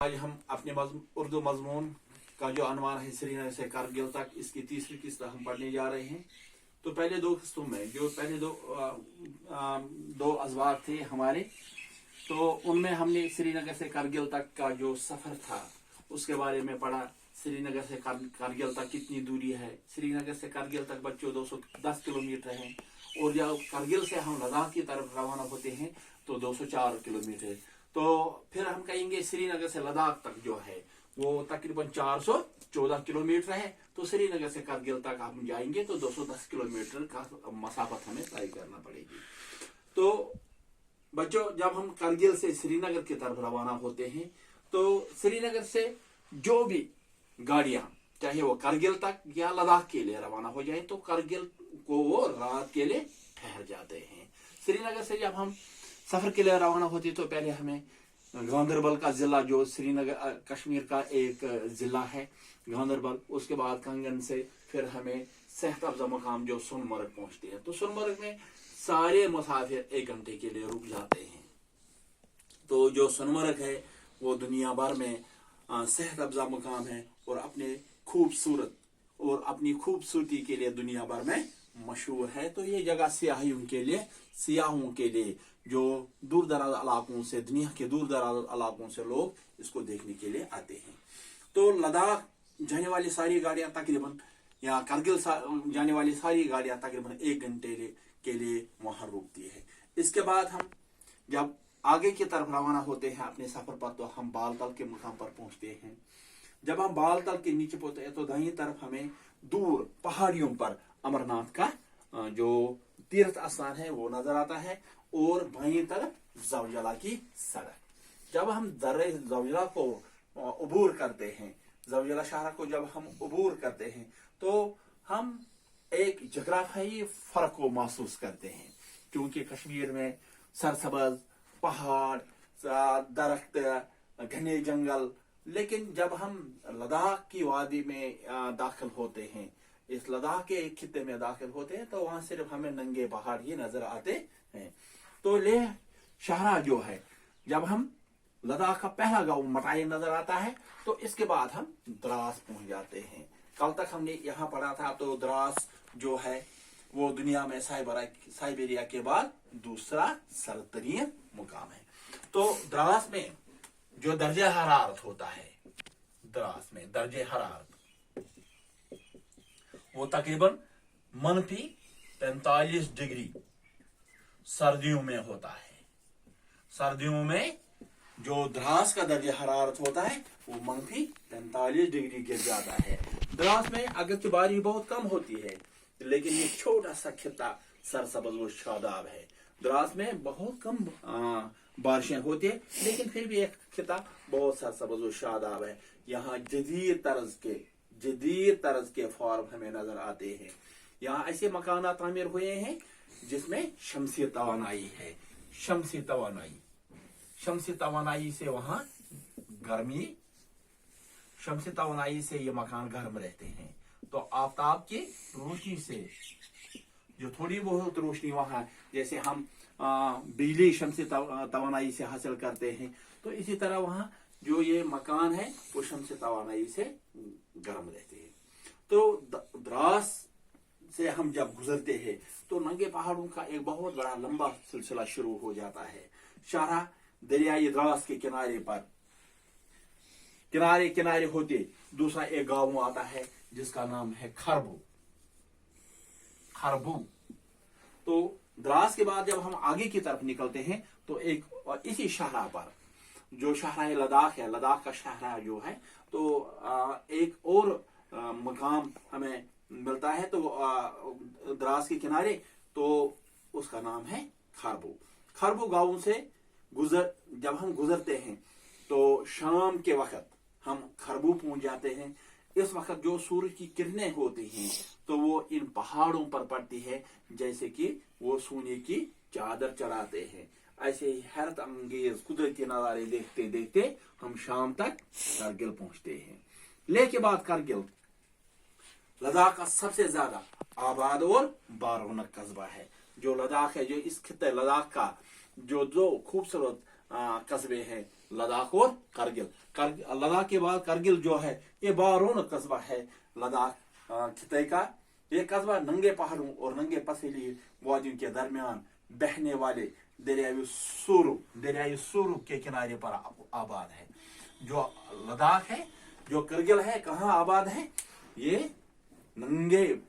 आज हम अपने उर्दू मजमून का जो अनवान है श्रीनगर से कारगिल तक, इसकी तीसरी किस्त हम पढ़ने जा रहे हैं। तो पहले दो किस्तों में जो पहले दो अजवार थे हमारे, तो उनमें हमने श्रीनगर से कारगिल तक का जो सफ़र था उसके बारे में पढ़ा। श्रीनगर से कारगिल तक कितनी दूरी है। श्रीनगर से कारगिल तक बच्चों 210 किलोमीटर है, और जब कारगिल से हम लद्दाख की तरफ रवाना होते हैं तो 204 किलोमीटर। तो फिर हम कहेंगे श्रीनगर से लद्दाख तक जो है वो तकरीबन 414 किलोमीटर है। तो श्रीनगर से कारगिल तक हम जाएंगे तो 210 किलोमीटर का मसाफत हमें तय करना पड़ेगी। तो बच्चों, जब हम कारगिल से श्रीनगर की तरफ रवाना होते हैं तो श्रीनगर से जो भी गाड़ियां, चाहे वो कारगिल तक या लद्दाख के लिए रवाना हो जाए, तो कारगिल को वो रात के लिए ठहर जाते हैं। श्रीनगर से जब हम सफर के लिए रवाना होते तो पहले हमें गांदरबल का जिला, जो श्रीनगर कश्मीर का एक जिला है गांदरबल, उसके बाद कंगन से फिर हमें सेहत अफजा मकाम जो सोनमर्ग पहुंचते हैं। तो सोनमर्ग में सारे मुसाफिर 1 घंटे के लिए रुक जाते हैं। तो जो सोनमर्ग है वो दुनिया भर में सेहत अफजा मकाम है और अपनी खूबसूरती के लिए दुनिया भर में मशहूर है। तो ये जगह सियाहों के लिए जो दूर दराज इलाकों से, दुनिया के दूर दराज इलाकों से लोग इसको देखने के लिए आते हैं। तो लद्दाख जाने वाली सारी गाड़ियां तकरीबन, या कारगिल जाने वाली सारी गाड़ियां तकरीबन 1 घंटे के लिए वहां रुकती है। इसके बाद हम जब आगे की तरफ रवाना होते हैं अपने सफर पर, तो हम बालतल के मुकाम पर पहुंचते हैं। जब हम बालतल के नीचे पहुंचते हैं तो दाहिनी तरफ हमें दूर पहाड़ियों पर अमरनाथ का जो तीर्थ स्थान है वो नजर आता है, और बाईं तरफ ज़ौजला की सड़क। जब हम दर्रे ज़ौजला को अबूर करते हैं, ज़ौजला शहर को जब हम अबूर करते हैं, तो हम एक जगराफियाई फर्क को महसूस करते हैं, क्योंकि कश्मीर में सरसब्ज पहाड़, दरख्त, घने जंगल, लेकिन जब हम लद्दाख की वादी में दाखिल होते हैं, इस लद्दाख के एक खित्ते में दाखिल होते हैं, तो वहां सिर्फ हमें नंगे पहाड़ ही नजर आते हैं। तो लेह शहरा जो है, जब हम लद्दाख का पहला गांव मटाई नजर आता है, तो इसके बाद हम द्रास पहुंच जाते हैं। कल तक हमने यहाँ पढ़ा था, तो द्रास जो है वो दुनिया में साइबेरिया के बाद दूसरा सरतरीन मुकाम है। तो द्रास में जो दर्जे हरारत होता है, द्रास में दर्जे हरारत वो तकरीबन -45 डिग्री सर्दियों में होता है। सर्दियों में जो द्रास का दर्जे हरारत होता है वो -45 डिग्री गिर जाता है। द्रास में अगरचे बारिश बहुत कम होती है, लेकिन ये छोटा सा खिता सरसब्ज व शादाब है। द्रास में बहुत कम बारिशें होती है, लेकिन फिर भी एक खिता बहुत सरसब्ज व शादाब है। यहाँ जदीद तर्ज के फॉर्म हमें नजर आते हैं। यहाँ ऐसे मकाना तामीर हुए हैं जिसमें शमसी तवानाई है। शमसी तवानाई से वहां गर्मी, शमसी तवानाई से ये मकान गर्म रहते हैं। तो आफताब की रोशनी से जो थोड़ी बहुत रोशनी वहां, जैसे हम बिजली शमसी तवानाई से हासिल करते हैं, तो इसी तरह वहां जो ये मकान है वो शमसी तवानाई से गर्म रहते हैं। तो द्रास से हम जब गुजरते हैं तो नंगे पहाड़ों का एक बहुत बड़ा लंबा सिलसिला शुरू हो जाता है। शाहरा दरियाई द्रास के किनारे होते दूसरा एक गांव आता है जिसका नाम है खरबू। तो द्रास के बाद जब हम आगे की तरफ निकलते हैं तो एक इसी शाहरा पर, जो शाहरा लद्दाख है, लद्दाख का शाहरा जो है, तो एक और मकाम हमें मिलता है तो द्रास के किनारे, तो उसका नाम है खरबू गांव से जब हम गुजरते हैं तो शाम के वक्त हम खरबू पहुंच जाते हैं। इस वक्त जो सूरज की किरणें होती हैं तो वो इन पहाड़ों पर पड़ती है, जैसे कि वो सोने की चादर चढ़ाते हैं। ऐसे ही हैरत अंगेज कुदरती नजारे देखते देखते हम शाम तक कारगिल पहुंचते हैं। लेह के बाद कारगिल लद्दाख का सबसे ज्यादा आबाद और बारौनक कस्बा है। जो लद्दाख है, जो इस खिते लद्दाख का जो दो खूबसूरत कस्बे हैं, लद्दाख और करगिल। लद्दाख के बाद करगिल जो है ये बारौन कस्बा है लद्दाख खिते का। ये कस्बा नंगे पहाड़ों और नंगे पथरीली वादियों के दरमियान बहने वाले दरियाई सूरू के किनारे पर आबाद है। जो लद्दाख है, जो करगिल है, कहाँ आबाद है? ये नंगे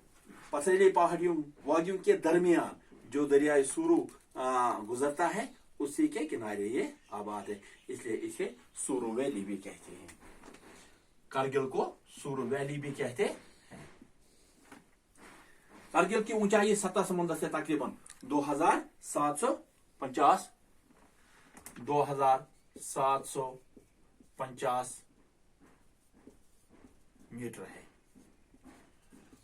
पथरीली पहाड़ियों वादियों के दरमियान जो दरियाई सूरू गुजरता है उसी के किनारे ये आबाद है, इसलिए इसे सूरू वैली भी कहते हैं। करगिल को सूरू वैली भी कहते हैं। करगिल की ऊंचाई सतह समुद्र से तकरीबन 2750 मीटर है।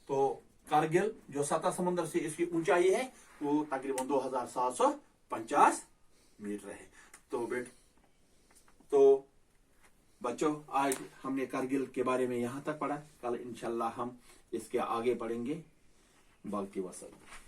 तो करगिल जो सतह समुद्र से इसकी ऊंचाई है वो तकरीबन 2750 मीटर है। तो बच्चों, आज हमने करगिल के बारे में यहां तक पढ़ा। कल इंशाल्लाह हम इसके आगे पढ़ेंगे। बाकी वसल्लम।